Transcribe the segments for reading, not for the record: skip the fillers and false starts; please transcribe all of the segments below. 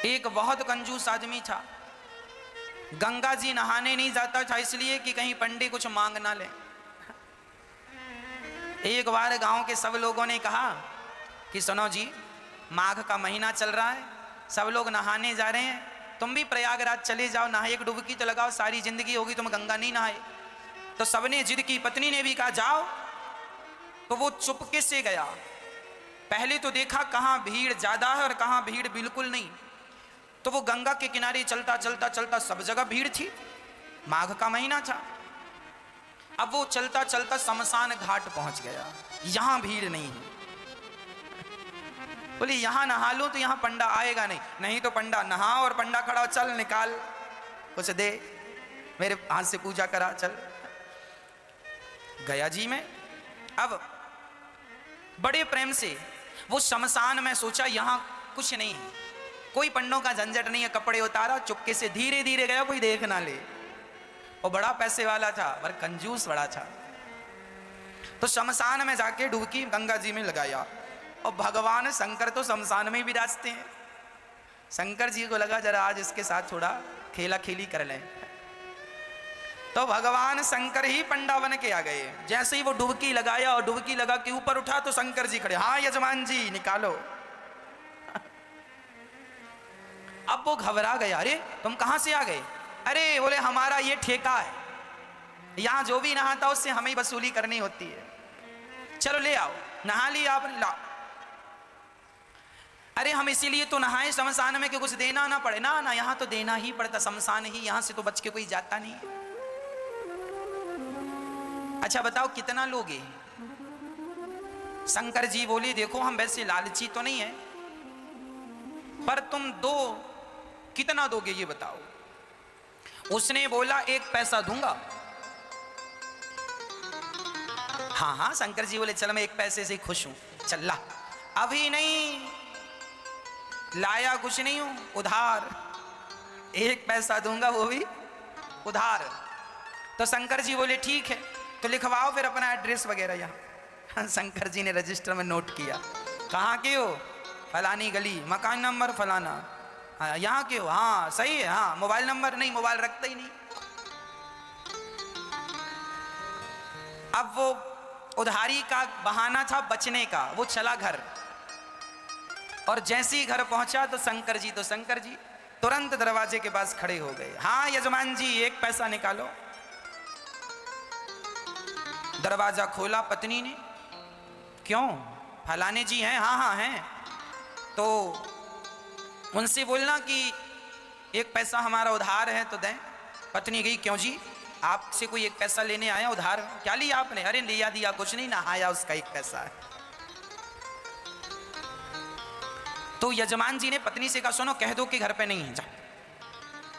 एक बहुत कंजूस आदमी था, गंगा जी नहाने नहीं जाता था इसलिए कि कहीं पंडित कुछ मांग ना ले। एक बार गांव के सब लोगों ने कहा कि सुनो जी, माघ का महीना चल रहा है, सब लोग नहाने जा रहे हैं, तुम भी प्रयागराज चले जाओ, नहाए एक डुबकी तो लगाओ, सारी जिंदगी होगी तुम गंगा नहीं नहाए। तो सबने जिद की, पत्नी ने भी कहा जाओ। तो वो चुपके से गया। पहले तो देखा कहाँ भीड़ ज्यादा है और कहाँ भीड़ बिल्कुल नहीं। तो वो गंगा के किनारे चलता चलता चलता सब जगह भीड़ थी, माघ का महीना था। अब वो चलता चलता शमशान घाट पहुंच गया, यहां भीड़ नहीं है। बोले यहां नहा लो तो यहां पंडा आएगा नहीं, नहीं तो पंडा नहा और पंडा खड़ा, चल निकाल कुछ दे, मेरे हाथ से पूजा करा, चल। गया जी में। अब बड़े प्रेम से वो शमशान में सोचा यहां कुछ नहीं है, कोई पंडों का झंझट नहीं है, कपड़े उतारा, चुपके से धीरे धीरे गया, कोई देख ना ले। वो बड़ा पैसे वाला था पर कंजूस बड़ा था। तो शमशान में जाके डुबकी गंगा जी में लगाया और भगवान शंकर तो शमशान में भी राजते हैं। शंकर जी को लगा जरा आज इसके साथ थोड़ा खेला खेली कर लें। तो भगवान शंकर ही पंडा बन के आ गए। जैसे ही वो डुबकी लगाया और डुबकी लगा के ऊपर उठा तो शंकर जी खड़े, हाँ यजमान जी निकालो। अब वो घबरा गया, अरे तुम कहां से आ गए? अरे बोले हमारा ये ठेका है, यहां जो भी नहाता उससे हमें वसूली करनी होती है, चलो ले आओ। नहा लिया आपने, लाओ। अरे हम इसीलिए तो नहाए शमशान में कि कुछ देना ना पड़े। ना ना, यहां तो देना ही पड़ता, शमशान ही, यहां से तो बच के कोई जाता नहीं है। अच्छा बताओ कितना लोगे? शंकर जी बोले देखो हम वैसे लालची तो नहीं है, पर तुम दो, कितना दोगे ये बताओ? उसने बोला 1 पैसा दूंगा। हाँ हाँ, शंकर जी बोले चल मैं 1 पैसे से खुश हूं, चल ला। अभी नहीं लाया, कुछ नहीं हूं, उधार 1 पैसा दूंगा, वो भी उधार। तो शंकर जी बोले ठीक है, तो लिखवाओ फिर अपना एड्रेस वगैरह यहाँ। शंकर जी ने रजिस्टर में नोट किया, कहाँ के हो? फलानी गली, मकान नंबर फलाना। हाँ यहाँ के हो? हाँ सही है। हाँ मोबाइल नंबर? नहीं, मोबाइल रखता ही नहीं। अब वो उधारी का बहाना था बचने का, वो चला घर। और जैसे ही घर पहुंचा तो शंकर जी तुरंत दरवाजे के पास खड़े हो गए। हाँ यजमान जी 1 पैसा निकालो। दरवाजा खोला पत्नी ने, क्यों? फलाने जी हैं? हाँ हाँ हैं। तो उनसे बोलना कि 1 पैसा हमारा उधार है तो दें। पत्नी गई, क्यों जी आपसे कोई 1 पैसा लेने आया उधार? क्या लिया आपने? अरे लिया दिया कुछ नहीं, नहाया उसका 1 पैसा है। तो यजमान जी ने पत्नी से कहा सुनो कह दो कि घर पे नहीं है, जा।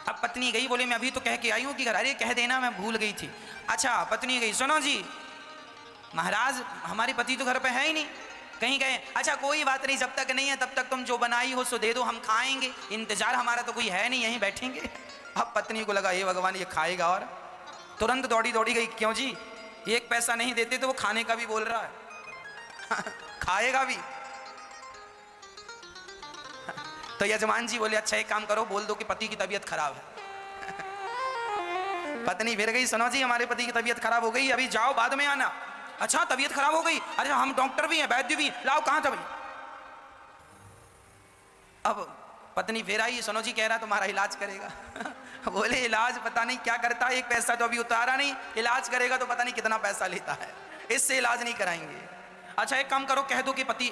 अब पत्नी गई, बोले मैं अभी तो कह के आई हूं कि घर, अरे कह देना मैं भूल गई थी। अच्छा पत्नी गई, सुनो जी महाराज हमारे पति तो घर पे है ही नहीं, कहीं गए। अच्छा कोई बात नहीं, जब तक नहीं है तब तक तुम जो बनाई हो सो दे दो, हम खाएंगे, इंतजार हमारा तो कोई है नहीं, यहीं बैठेंगे। अब पत्नी को लगा ये भगवान ये खाएगा, और तुरंत दौड़ी दौड़ी गई, क्यों जी 1 पैसा नहीं देते तो वो खाने का भी बोल रहा है खाएगा भी। तो यजमान जी बोले अच्छा एक काम करो, बोल दो कि पति की तबीयत खराब है। पत्नी फिर गई, सुनो जी हमारे पति की तबीयत खराब हो गई, अभी जाओ बाद में आना। अच्छा तबीयत खराब हो गई? अरे हम डॉक्टर भी हैं, वैद्य भी, लाओ कहां था भाई? अब पत्नी फिर आई, सुनो जी कह रहा तुम्हारा इलाज करेगा। बोले इलाज पता नहीं क्या करता है, 1 पैसा तो अभी उतारा नहीं, इलाज करेगा तो पता नहीं कितना पैसा लेता है, इससे इलाज नहीं कराएंगे। अच्छा एक काम करो, कह दो कि पति,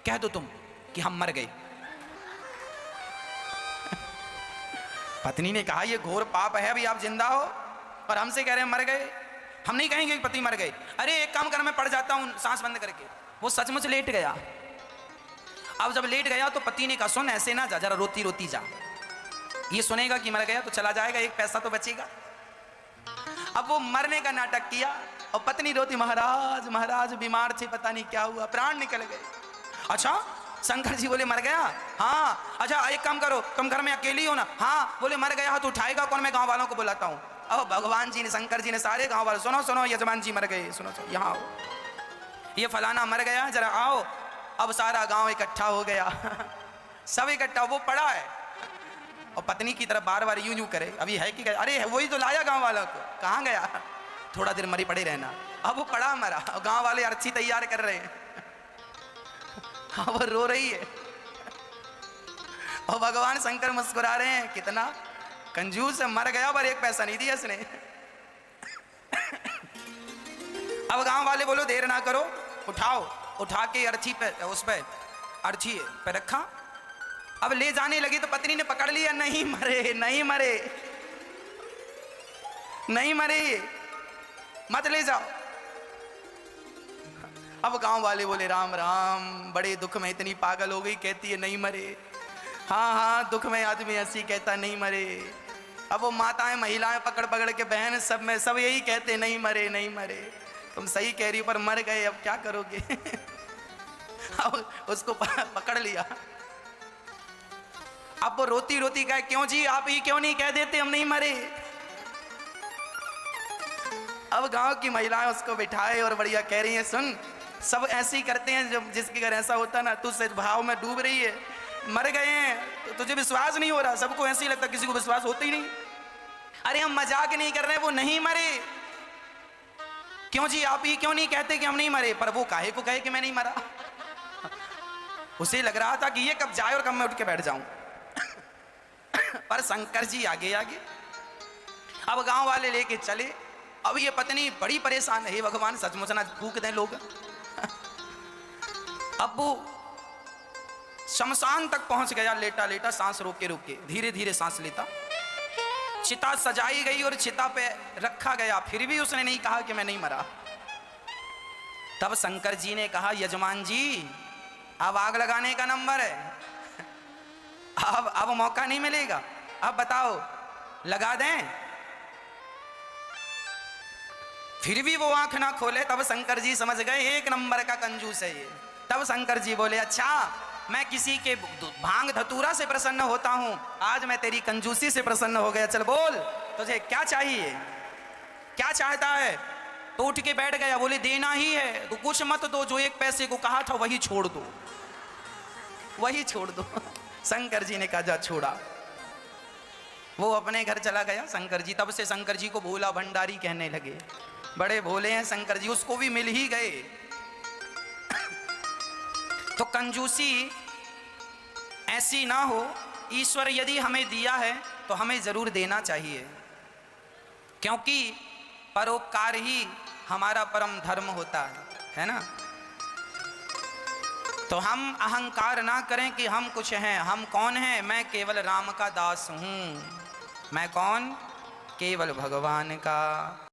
कह दो तुम कि हम मर गए। पत्नी ने कहा ये घोर पाप है, अभी आप जिंदा हो और हमसे कह रहे हैं मर गए, हम नहीं कहेंगे कि पति मर गए। अरे एक काम कर मैं पड़ जाता हूं सांस बंद करके। वो सचमुच लेट गया। अब जब लेट गया तो पति ने कहा सुन ऐसे ना जा, जरा रोती रोती जा, ये सुनेगा कि मर गया तो चला जाएगा, 1 पैसा तो बचेगा। अब वो मरने का नाटक किया और पत्नी रोती, महाराज महाराज बीमार थे, पता नहीं क्या हुआ, प्राण निकल गए। अच्छा शंकर जी बोले मर गया? हाँ। अच्छा एक काम करो तुम घर में अकेली हो ना? हाँ। बोले मर गया तो उठाएगा कौन? मैं गांव वालों को बुलाता हूँ। अब भगवान जी ने, शंकर जी ने सारे गांव वालों, सुनो सुनो यजमान जी मर गए, सुनो सुनो यहाँ आओ, ये फलाना मर गया, जरा आओ। अब सारा गांव इकट्ठा हो गया सब इकट्ठा, वो पड़ा है और पत्नी की तरफ बार बार यूं यूं करे, अभी है कि गया? अरे वही तो लाया गांव वाला को, कहाँ गया? थोड़ा देर मरी पड़े रहना। अब वो पड़ा मरा और गांव वाले अर्थी तैयार कर रहे हैं। हाँ वो रो रही है और भगवान शंकर मुस्कुरा रहे हैं, कितना कंजूस है, मर गया पर एक पैसा नहीं दिया इसने। अब गांव वाले बोलो देर ना करो, उठाओ, उठा के अर्थी पे, उस पे अर्थी पे रखा। अब ले जाने लगी तो पत्नी ने पकड़ लिया, नहीं मरे नहीं मरे नहीं मरे, मत ले जाओ। अब गांव वाले बोले राम राम, बड़े दुख में इतनी पागल हो गई, कहती है नहीं मरे। हाँ हाँ दुख में आदमी ऐसी कहता नहीं मरे। अब वो माताएं महिलाएं पकड़ पकड़ के, बहन सब में सब यही कहते नहीं मरे नहीं मरे। तुम सही कह रही हो पर मर गए, अब क्या करोगे? अब उसको पकड़ लिया। अब वो रोती रोती कहे, क्यों जी आप ही क्यों नहीं कह देते हम नहीं मरे? अब गांव की महिलाएं उसको बिठाए और बढ़िया कह रही हैं, सुन सब ऐसे ही करते हैं, जब जिसके घर ऐसा होता ना, तू सच भाव में डूब रही है, मर गए हैं तो तुझे विश्वास नहीं हो रहा, सबको ऐसे ही लगता, किसी को विश्वास होता ही नहीं। अरे हम मजाक नहीं कर रहे, वो नहीं मरे। क्यों जी आप ही क्यों नहीं कहते कि हम नहीं मरे? पर वो काहे को कहे कि मैं नहीं मरा? उसे लग रहा था कि ये कब जाए और कब मैं उठ के बैठ जाऊं। पर शंकर जी आगे आगे। अब गांव वाले लेके चले। अब ये पत्नी बड़ी परेशान है, हे भगवान सचमुच ना फूक दें लोग। अब वो शमशान तक पहुंच गया, लेटा लेटा सांस रोके रोके, धीरे धीरे सांस लेता। चिता सजाई गई और चिता पे रखा गया, फिर भी उसने नहीं कहा कि मैं नहीं मरा। तब शंकर जी ने कहा, यजमान जी अब आग लगाने का नंबर है, अब मौका नहीं मिलेगा, अब बताओ लगा दें? फिर भी वो आंख ना खोले। तब शंकर जी समझ गए एक नंबर का कंजूस है ये। तब शंकर जी बोले, अच्छा मैं किसी के भांग धतूरा से प्रसन्न होता हूं, आज मैं तेरी कंजूसी से प्रसन्न हो गया। चल बोल तुझे क्या चाहिए, क्या चाहता है? तो उठ के बैठ गया। बोले देना ही है तो कुछ मत दो, जो एक पैसे को कहा था वही छोड़ दो, वही छोड़ दो। शंकर जी ने कहा जा छोड़ा। वो अपने घर चला गया शंकर जी। तब से शंकर जी को भोला भंडारी कहने लगे, बड़े भोले हैं शंकर जी, उसको भी मिल ही गए। तो कंजूसी ऐसी ना हो, ईश्वर यदि हमें दिया है तो हमें जरूर देना चाहिए, क्योंकि परोपकार ही हमारा परम धर्म होता है ना। तो हम अहंकार ना करें कि हम कुछ हैं। हम कौन हैं? मैं केवल राम का दास हूं। मैं कौन? केवल भगवान का